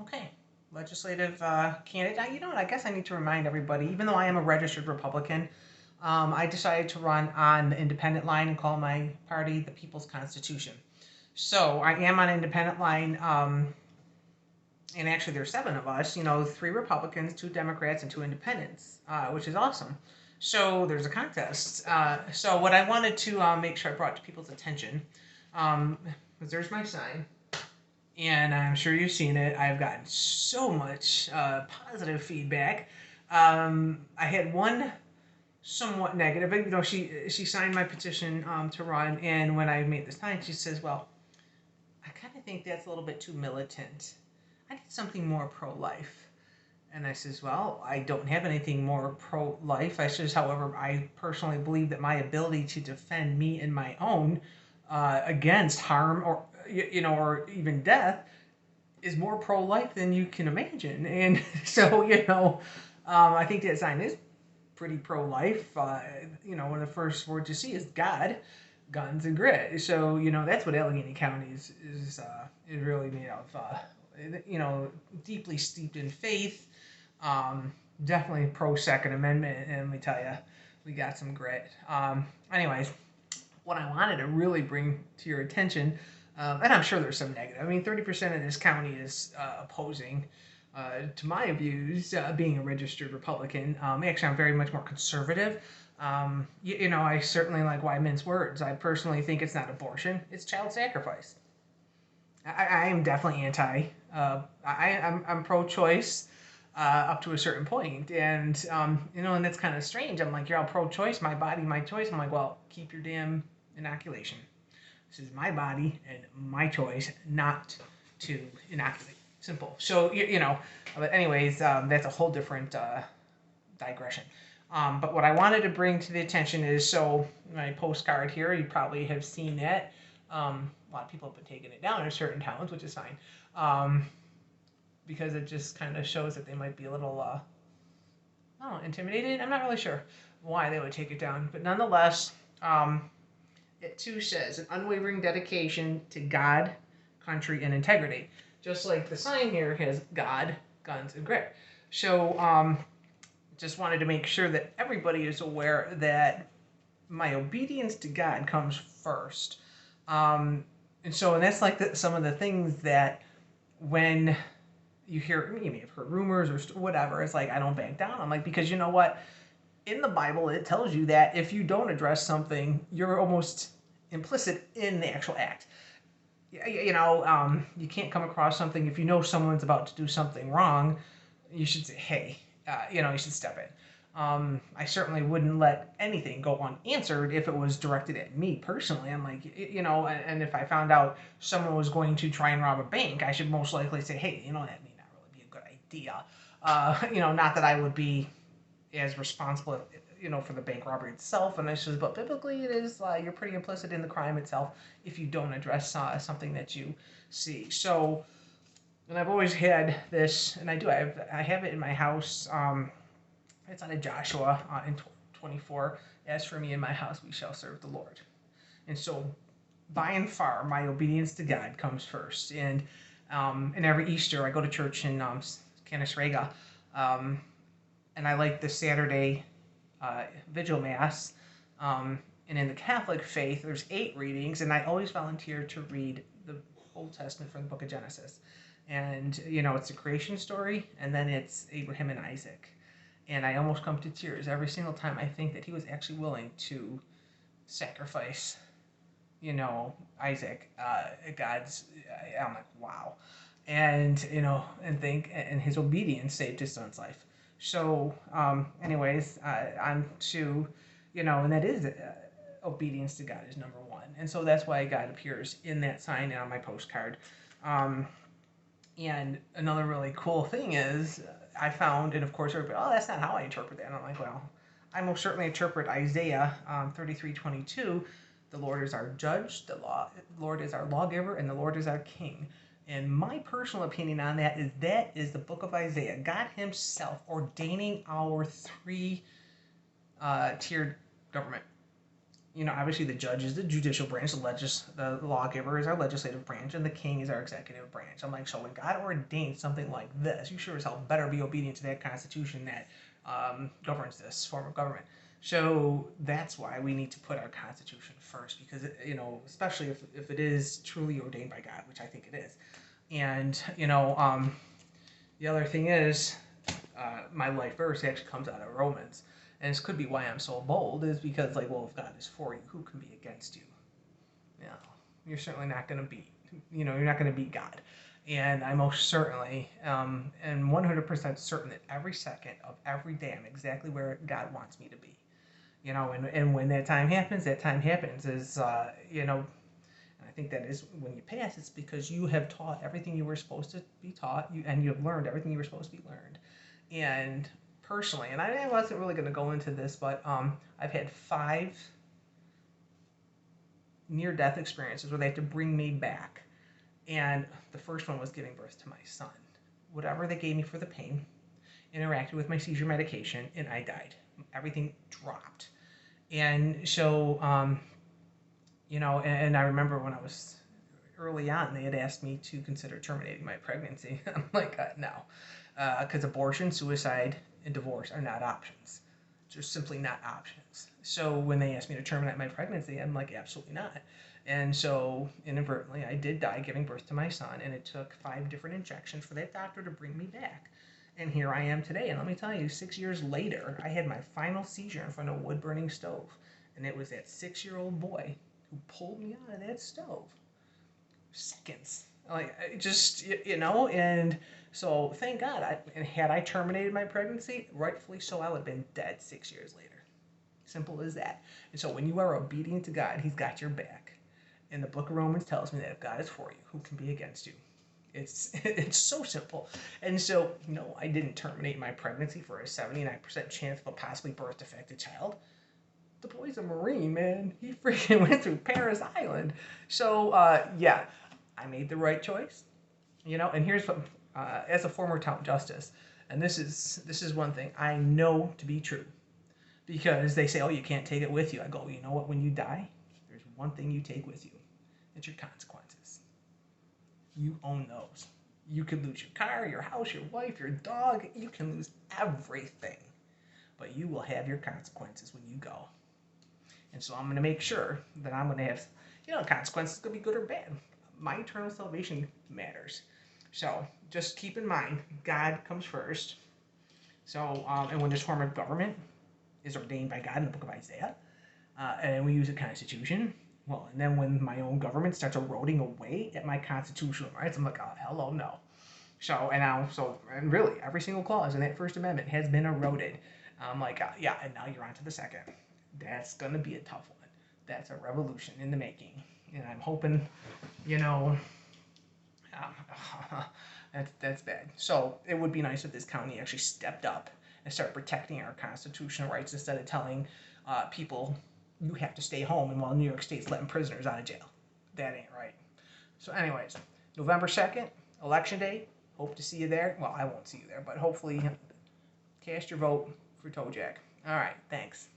Okay. Legislative candidate. You know what? I guess I need to remind everybody, even though I am a registered Republican, I decided to run on the independent line and call my party the People's Constitution. So I am on independent line, and actually there's seven of us. You know, three Republicans, two Democrats, and two Independents, which is awesome. So there's a contest. So what I wanted to make sure I brought to people's attention, was there's my sign, and I'm sure you've seen it. I've gotten so much positive feedback. I had one somewhat negative. You know, she signed my petition to run, and when I made the sign, she says, "Well, I kind of think that's a little bit too militant. I need something more pro-life." And I says, "Well, I don't have anything more pro-life." I says, "However, I personally believe that my ability to defend me and my own against harm or or even death is more pro-life than you can imagine." And so, I think that sign is pretty pro-life. One of the first words you see is God, guns, and grit. So, that's what Allegheny County is really made of. You know, deeply steeped in faith. Definitely pro Second Amendment, and let me tell you, we got some grit. Anyways, what I wanted to really bring to your attention, and I'm sure there's some negative. I mean, 30% of this county is opposing to my views, being a registered Republican. Actually, I'm very much more conservative. I certainly like why mince words. I personally think it's not abortion; it's child sacrifice. I am definitely anti. I'm pro-choice up to a certain point, and and that's kind of strange. I'm like, you're all pro-choice, my body, my choice. I'm like, well, keep your damn inoculation. This is my body and my choice not to inoculate. Simple. So but anyways, that's a whole different digression. But what I wanted to bring to the attention is, so my postcard here, you probably have seen that. A lot of people have been taking it down in certain towns, which is fine, because it just kind of shows that they might be a little, I don't know, intimidated. I'm not really sure why they would take it down, but nonetheless, it too says an unwavering dedication to God, country, and integrity. Just like the sign here has God, guns, and grit. So, just wanted to make sure that everybody is aware that my obedience to God comes first. And that's like some of the things that when you hear, you may have heard rumors or whatever, it's like, I don't back down. I'm like, because you know what? In the Bible, it tells you that if you don't address something, you're almost implicit in the actual act. You can't come across something if you know someone's about to do something wrong. You should say, hey, you should step in. I certainly wouldn't let anything go unanswered if it was directed at me personally. I'm like, and if I found out someone was going to try and rob a bank, I should most likely say, hey, that may not really be a good idea. Not that I would be as responsible, for the bank robbery itself. And this is, but biblically, it is you're pretty implicit in the crime itself if you don't address something that you see. So, and I've always had this, and I have it in my house. It's out of Joshua in 24. As for me and my house, we shall serve the Lord. And so, by and far, my obedience to God comes first. And every Easter, I go to church in Canasrega, and I like the Saturday Vigil Mass. And in the Catholic faith, there's 8 readings, and I always volunteer to read the Old Testament from the Book of Genesis. And it's a creation story, and then it's Abraham and Isaac, and I almost come to tears every single time I think that he was actually willing to sacrifice, Isaac, God's. I'm like, wow, and think, and his obedience saved his son's life. So, anyways, on to, and that is obedience to God is number one, and so that's why God appears in that sign and on my postcard. And another really cool thing is I found, and of course everybody, oh, that's not how I interpret that. And I'm like, well, I most certainly interpret Isaiah 33:22. The Lord is our judge, the Lord is our lawgiver, and the Lord is our king. And my personal opinion on that is the book of Isaiah, God Himself ordaining our three tiered government. obviously the judge is the judicial branch, the lawgiver is our legislative branch, and the king is our executive branch. I'm like, so when God ordained something like this, you sure as hell better be obedient to that constitution that governs this form of government. So that's why we need to put our constitution first, because especially if it is truly ordained by God, which I think it is. And the other thing is, my life verse actually comes out of Romans. And this could be why I'm so bold, is because, like, well, if God is for you, who can be against you? You know, you're certainly not going to beat, you're not going to beat God. And I most certainly am 100% certain that every second of every day I'm exactly where God wants me to be. And when that time happens, is, and I think that is when you pass, it's because you have taught everything you were supposed to be taught, and you have learned everything you were supposed to be learned. And personally, and I wasn't really going to go into this, but I've had 5 near-death experiences where they had to bring me back. And the first one was giving birth to my son. Whatever they gave me for the pain interacted with my seizure medication, and I died. Everything dropped. And so, and I remember when I was early on, they had asked me to consider terminating my pregnancy. I'm like, no, because abortion, suicide, and divorce are not options. They're simply not options. So when they asked me to terminate my pregnancy, I'm like, absolutely not. And so inadvertently, I did die giving birth to my son, and it took 5 different injections for that doctor to bring me back. And here I am today. And let me tell you, 6 years later, I had my final seizure in front of a wood-burning stove. And it was that 6-year-old boy who pulled me out of that stove. Seconds. Like, just, and so thank God. Had I terminated my pregnancy, rightfully so, I would have been dead 6 years later. Simple as that. And so when you are obedient to God, He's got your back. And the book of Romans tells me that if God is for you, who can be against you? It's so simple. And so, no, I didn't terminate my pregnancy for a 79% chance of a possibly birth defected child. The boy's a Marine, man. He freaking went through Paris Island. So, yeah, I made the right choice. And here's what, as a former town justice, and this is one thing I know to be true. Because they say, oh, you can't take it with you. I go, you know what? When you die, there's one thing you take with you. It's your consequences. You own those. You could lose your car, your house, your wife, your dog. You can lose everything. But you will have your consequences when you go. And so I'm going to make sure that I'm going to have, consequences could be good or bad. My eternal salvation matters. So just keep in mind, God comes first. So, and when this form of government is ordained by God in the book of Isaiah, and we use a constitution, well, and then when my own government starts eroding away at my constitutional rights, I'm like, oh, hello, no. So, and really, every single clause in that First Amendment has been eroded. I'm like, yeah, and now you're on to the second. That's going to be a tough one. That's a revolution in the making. And I'm hoping, that's bad. So it would be nice if this county actually stepped up and started protecting our constitutional rights instead of telling people you have to stay home, and while New York State's letting prisoners out of jail. That ain't right. So anyways, November 2nd, Election Day. Hope to see you there. Well, I won't see you there, but hopefully cast your vote for Toe Jack. All right, thanks.